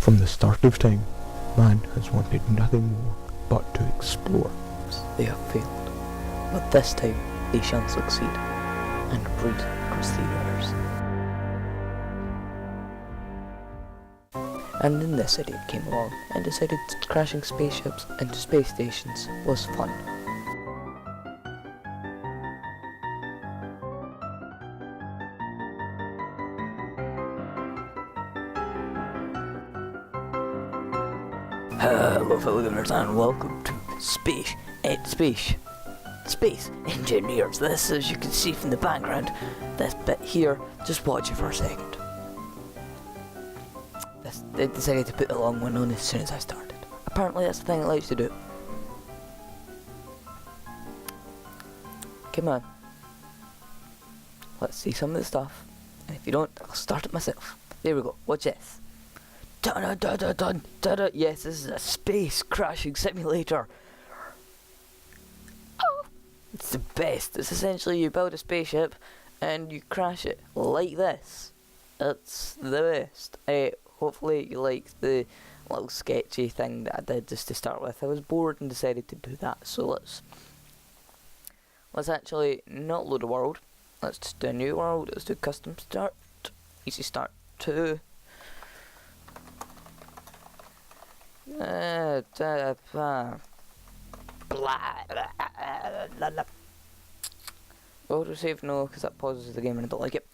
From the start of time, man has wanted nothing more but to explore. They have failed, but this time they shall succeed and breed across the universe. And then this idiot came along and decided crashing spaceships into space stations was fun. Hello fellow gamers and welcome to Space Engineers. This, as you can see from the background, this bit here, just watch it for a second. They decided to put the long one on as soon as I started. Apparently that's the thing it likes to do. Come on. Let's see some of the stuff. And if you don't, I'll start it myself. There we go, watch this. Dun dun dun dun dun dun. Yes, this is a space crashing simulator. Oh, it's the best. It's essentially you build a spaceship and you crash it like this. It's the best. Hopefully you like the little sketchy thing that I did just to start with. I was bored and decided to do that. So let's actually not load a world. Let's just do a new world. Let's do custom start. Easy start 2. Autosave no, because that pauses the game and I don't like it.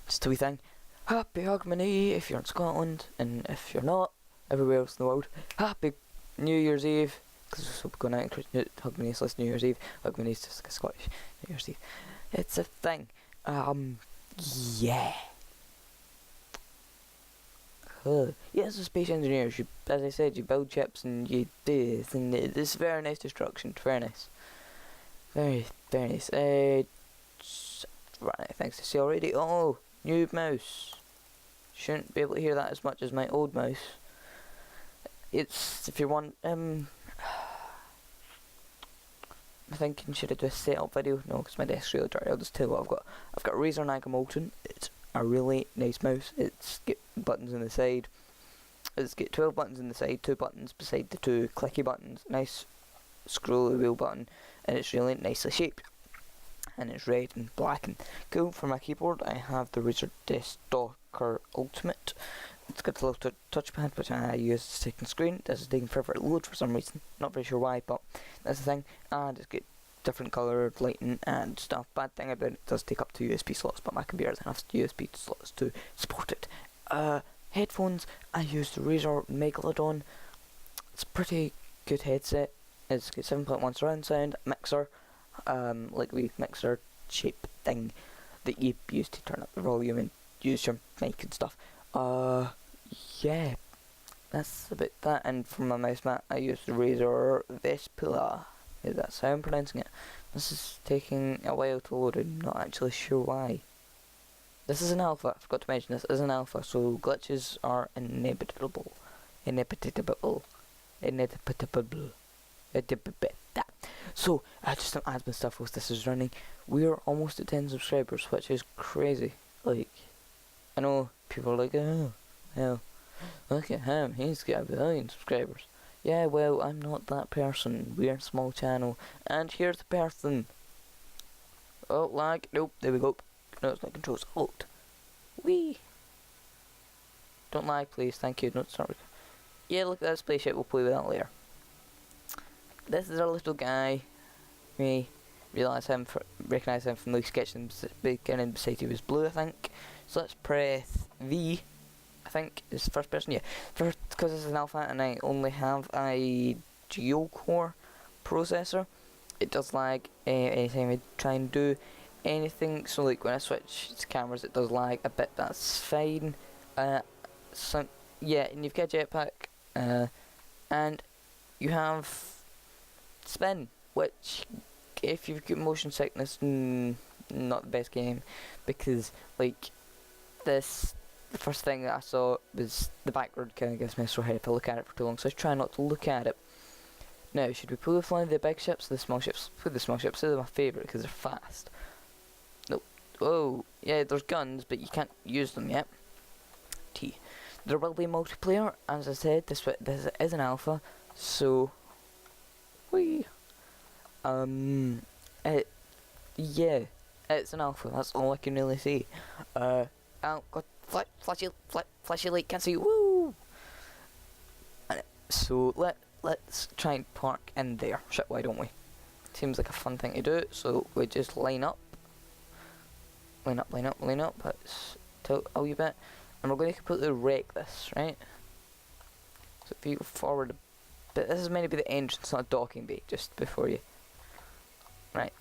Just a wee thing. Happy Hogmanay if you're in Scotland, and if you're not, everywhere else in the world. Happy New Year's Eve, because we'll be going out and Hogmanay is New Year's Eve. Hogmanay is just like a Scottish New Year's Eve. It's a thing. Yeah. Yes, as space engineers, as I said, you build ships and you do this, and it's very nice destruction. Very nice. Very nice. Right, thanks to see already. Oh, new mouse. Shouldn't be able to hear that as much as my old mouse. It's, if you want, I'm thinking, should I do a setup video? No, because my desk's really dirty. I'll just tell you what I've got. I've got Razer Naga Molten. It's a really nice mouse. It's got buttons on the side. It's got 12 buttons on the side, 2 buttons beside the 2 clicky buttons, nice scrolly wheel button, and it's really nicely shaped. And it's red and black and cool. For my keyboard, I have the Razer Desktopper Ultimate. It's got a little touchpad which I use to take the screen. This is taking forever to load for some reason. Not very sure why, but that's the thing. And it's got different coloured lighting and stuff. Bad thing about it does take up 2 USB slots, but my computer doesn't have USB slots to support it. Headphones, I use the Razer Megalodon. It's a pretty good headset. It's got 7.1 surround sound, mixer, like the mixer shape thing that you use to turn up the volume and use your mic and stuff. Yeah, that's about that. And for my mouse mat, I use the Razer Vespula. Is that how I'm pronouncing it? This is taking a while to load. I'm not actually sure why. This is an alpha. I forgot to mention this is an alpha, so glitches are inevitable. So, just some admin stuff whilst this is running. We're almost at 10 subscribers, which is crazy. Like, I know people are like, oh, well, look at him, he's got 1 billion subscribers. Yeah, well, I'm not that person. We're a small channel. And here's the person. Oh, lag. Nope, there we go. No, it's not controls. Alt. Wee. Don't lag, please. Thank you. Don't start. Yeah, look at that spaceship. We'll play with that later. This is our little guy. Me recognize him from the sketch in the beginning. Beside he was blue, I think. So let's press V. I think is the first person. Yeah, first, because this is an alpha and I only have a dual core processor. It does lag anytime I try and do anything. So like when I switch to cameras, it does lag a bit. That's fine. So yeah, and you've got a jetpack, and you have spin, which if you've got motion sickness, not the best game, because like this. The first thing that I saw was the background kind of gives me a sore head if I look at it for too long, so I try not to look at it. Now, should we pull the flying the big ships or the small ships? Pull the small ships, they're my favourite because they're fast. Nope. Oh, yeah, there's guns, but you can't use them yet. T. there will be multiplayer. As I said, this is an alpha, so we yeah, it's an alpha. That's all I can really say. Oh god, flashy light, can't see. Woo! So let's try and park in there. Shit, why don't we? Seems like a fun thing to do. So we just line up. Let's tilt a wee bit, and we're going to completely wreck this, right? So if you go forward a bit, this is meant to be the entrance, not a docking bay, just before you. Right.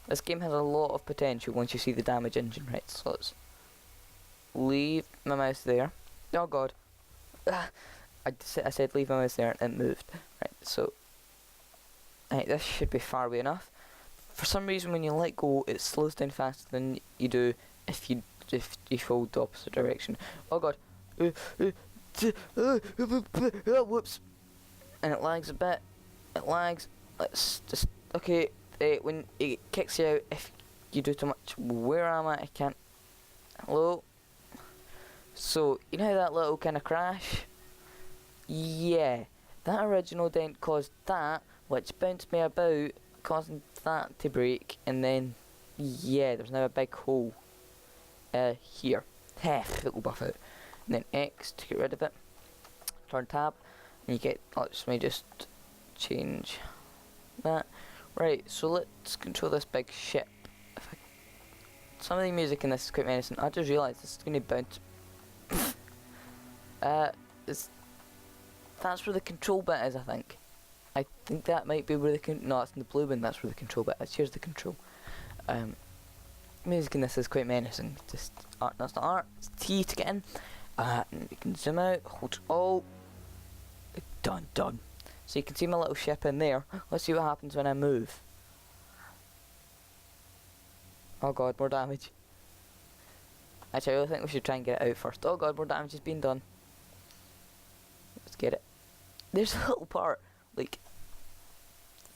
This game has a lot of potential once you see the damage engine, right? So let's leave my mouse there. Oh god. I said leave my mouse there and it moved. Right, so right, this should be far away enough. For some reason when you let go it slows down faster than you do if you hold the opposite direction. Oh god. Whoops. And it lags a bit. It lags. Let's just okay, when it kicks you out if you do too much. Where am I? I can't. Hello? So, you know how that little kind of crash? Yeah, that original dent caused that, which bounced me about, causing that to break, and then, yeah, there's now a big hole here. It will buff out. And then X to get rid of it. Turn tab, and you get, let me just change that. Right, so let's control this big ship. Some of the music in this is quite menacing. I just realised this is going to bounce. That's where the control bit is, I think. I think that might be where no, it's in the blue bin, that's where the control bit is. Here's the control. Music in this is quite menacing. Just art, that's not art, it's T to get in. And you can zoom out, hold Alt. Done. So you can see my little ship in there. Let's see what happens when I move. Oh god, more damage. Actually, I really think we should try and get it out first. Oh god, more damage has been done. Let's get it. There's a little part, like,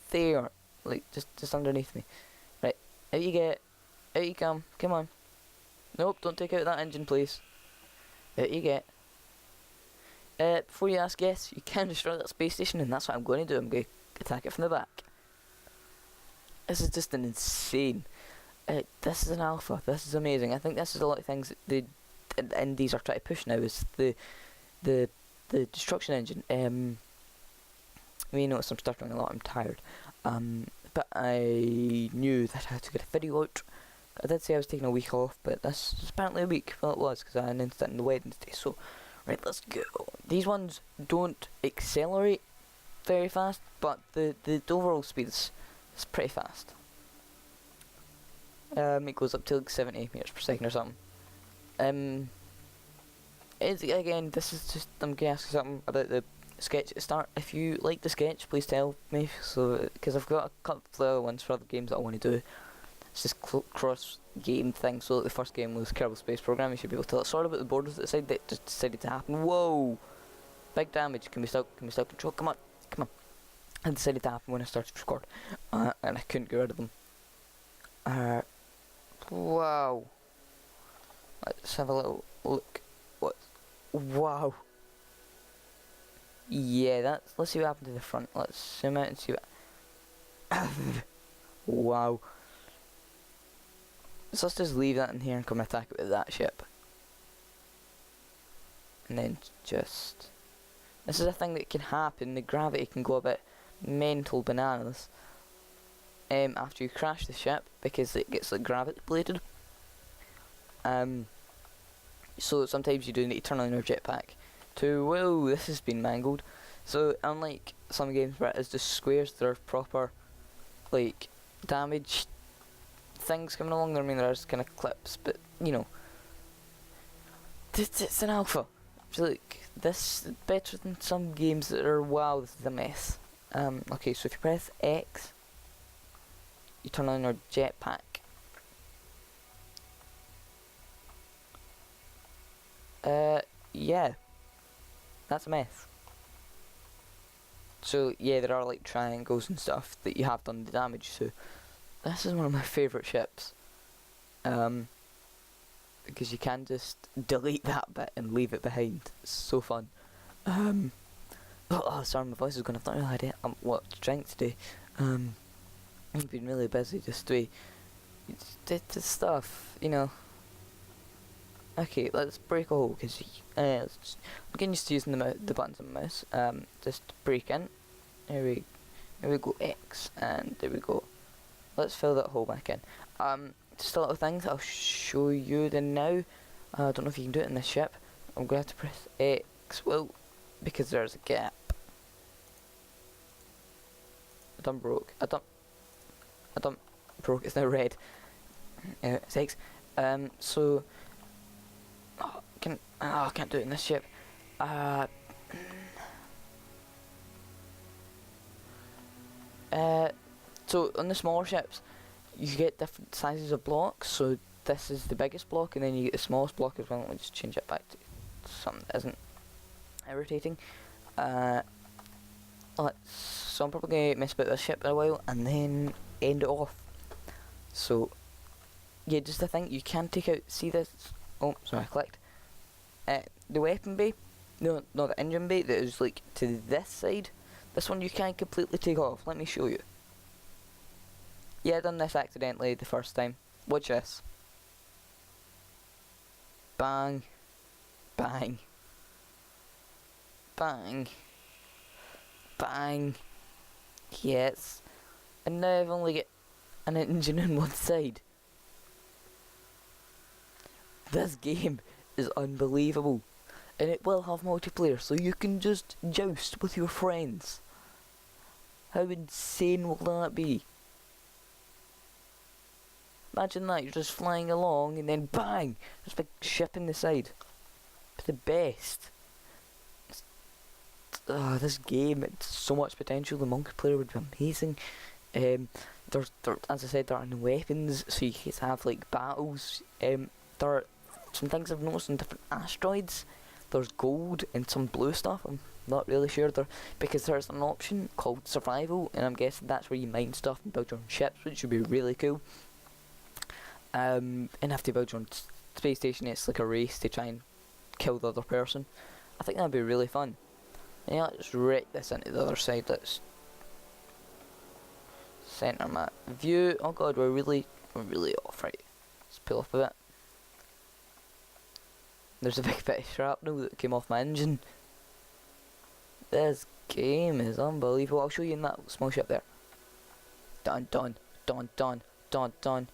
there, like, just underneath me. Right, out you get, out you come on. Nope, don't take out that engine, please. Out you get. Before you ask, yes, you can destroy that space station, and that's what I'm going to do. I'm going to attack it from the back. This is just an insane. This is an alpha. This is amazing. I think this is a lot of things that the indies are trying to push now. Is the destruction engine. You may notice I'm stuttering a lot. I'm tired. But I knew that I had to get a video out. I did say I was taking a week off, but this is apparently a week. Well, it was because I announced it on the Wednesday. So, right, let's go. These ones don't accelerate very fast, but the overall speed is pretty fast. It goes up to like 70 meters per second or something. Again, this is just, I'm going to ask you something about the sketch at the start. If you like the sketch, please tell me, so because I've got a couple of other ones for other games that I want to do. It's just cross game thing. So like the first game was Kerbal Space Program. You should be able to tell. Sorry about the borders that side that just decided to happen. Whoa, big damage. Can we still control? Come on. I decided to happen when I started to record, and I couldn't get rid of them. Wow. Let's have a little look. What? Wow. Yeah, let's see what happened to the front. Let's zoom out and see what. Wow. So let's just leave that in here and come attack it with that ship. And then just. This is a thing that can happen. The gravity can go a bit mental bananas. After you crash the ship, because it gets like gravity bladed. So sometimes you do need to turn on your jetpack to, whoa, this has been mangled. So unlike some games where it is just squares, there are proper like damage things coming along. I mean, there's kind of clips, but you know, it's an alpha. So like this is better than some games that are, wow, this is a mess. Okay, so if you press X, you turn on your jetpack. Yeah, that's a mess. So yeah, there are like triangles and stuff that you have done the damage to. This is one of my favourite ships. because you can just delete that bit and leave it behind. It's so fun. Oh, sorry, my voice is going. I've not really had what to drink today. I've been really busy just doing the stuff, you know. Okay, let's break a hole because I'm getting used to using the buttons on the mouse. Just break in. There we go, X, and there we go. Let's fill that hole back in. Just a little things. I'll show you them now. I don't know if you can do it in this ship. I'm going to have to press X. Well, because there's a gap. I done broke. I done broke. It's now red. It's X. So I can't do it in this ship. So on the smaller ships, you get different sizes of blocks. So this is the biggest block, and then you get the smallest block as well. Let me just change it back to something that isn't irritating. So I'm probably going to mess about this ship in a while and then end it off. So yeah, just the thing, you can take out, see this, oh sorry I clicked, the weapon bay, no the engine bay that is like to this side, this one you can completely take off. Let me show you. Yeah, I done this accidentally the first time. Watch this. Bang, bang, bang, bang. Yes. And now I've only got an engine on one side. This game is unbelievable. And it will have multiplayer, so you can just joust with your friends. How insane will that be? Imagine that, you're just flying along and then bang! There's a big ship in the side. It's the best. This game, it's so much potential. The multiplayer would be amazing. There's as I said, there are no weapons, so you can have like battles. There are some things I've noticed in different asteroids. There's gold and some blue stuff. I'm not really sure there, because there's an option called survival, and I'm guessing that's where you mine stuff and build your own ships, which would be really cool. And have to build your own space station. It's like a race to try and kill the other person. I think that'd be really fun. Yeah, let's wreck this into the other side. Let's center map view. Oh god, we're really off. Right, let's pull up a bit. There's a big bit of shrapnel that came off my engine. This game is unbelievable. I'll show you in that small ship there. Dun dun dun dun dun dun.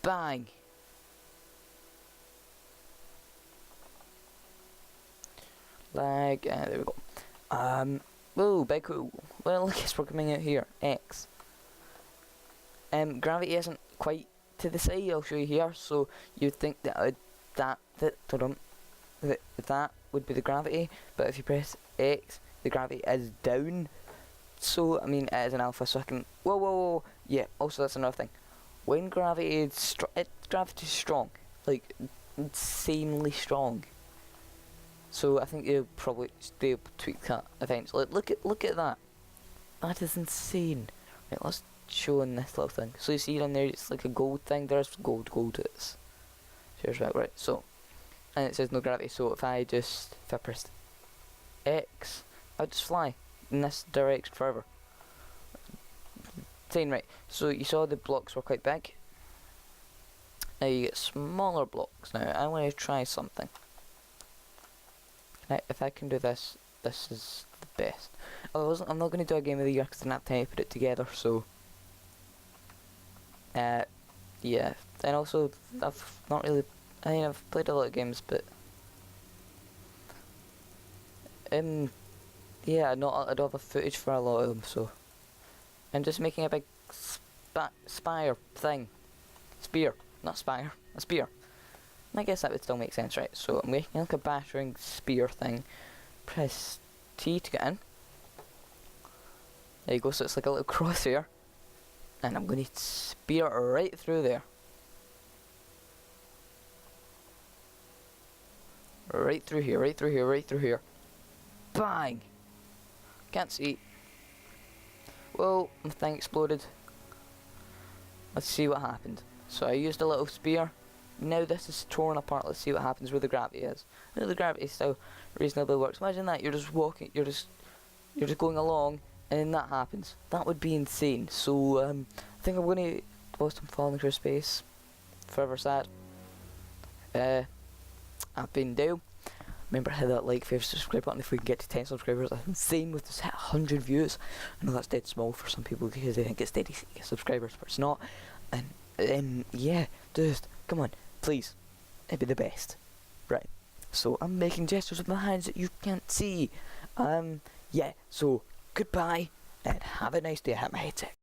Bang. Lag, and there we go. Whoa, big cool. Well, I guess we're coming out here. X. Gravity isn't quite to the side. I'll show you here. So you'd think that that would be the gravity, but if you press X, the gravity is down. So I mean, it is an alpha, so I can. Whoa. Yeah. Also, that's another thing. When gravity is gravity's strong, like insanely strong. So I think they'll probably be able to tweak that eventually. Look at that. That is insane. Right, let's show in this little thing. So you see on there, it's like a gold thing. There's gold. It's. Here's right. So, and it says no gravity. So if I pressed X, I'd just fly in this direction forever. Right. So you saw the blocks were quite big. Now you get smaller blocks. Now I want to try something. If I can do this, this is the best. I'm not going to do a game of the year because I didn't have time to put it together. So, yeah. And also, I've not really. I mean, I've played a lot of games, but yeah, I don't have a footage for a lot of them. So, I'm just making a big spire thing. Spear, not spire. A spear. I guess that would still make sense, right? So I'm making like a battering spear thing. Press T to get in. There you go, so it's like a little crosshair. And I'm going to spear right through there. Right through here. Bang! Can't see. Whoa, my thing exploded. Let's see what happened. So I used a little spear. now this is torn apart. Let's see what happens where the gravity is. Now the gravity still reasonably works. Imagine that, you're just walking, you're just going along, and then that happens. That would be insane. So I think I'm gonna, whilst I'm falling through space, forever sad. I've been Dale. Remember, hit that like, favorite, subscribe button if we can get to 10 subscribers. That's insane with this hit 100 views. I know that's dead small for some people because they think it's steady subscribers, but it's not. And yeah, just come on, please, it'd be the best, right? So I'm making gestures with my hands that you can't see. Yeah. So goodbye and have a nice day. I have my headset.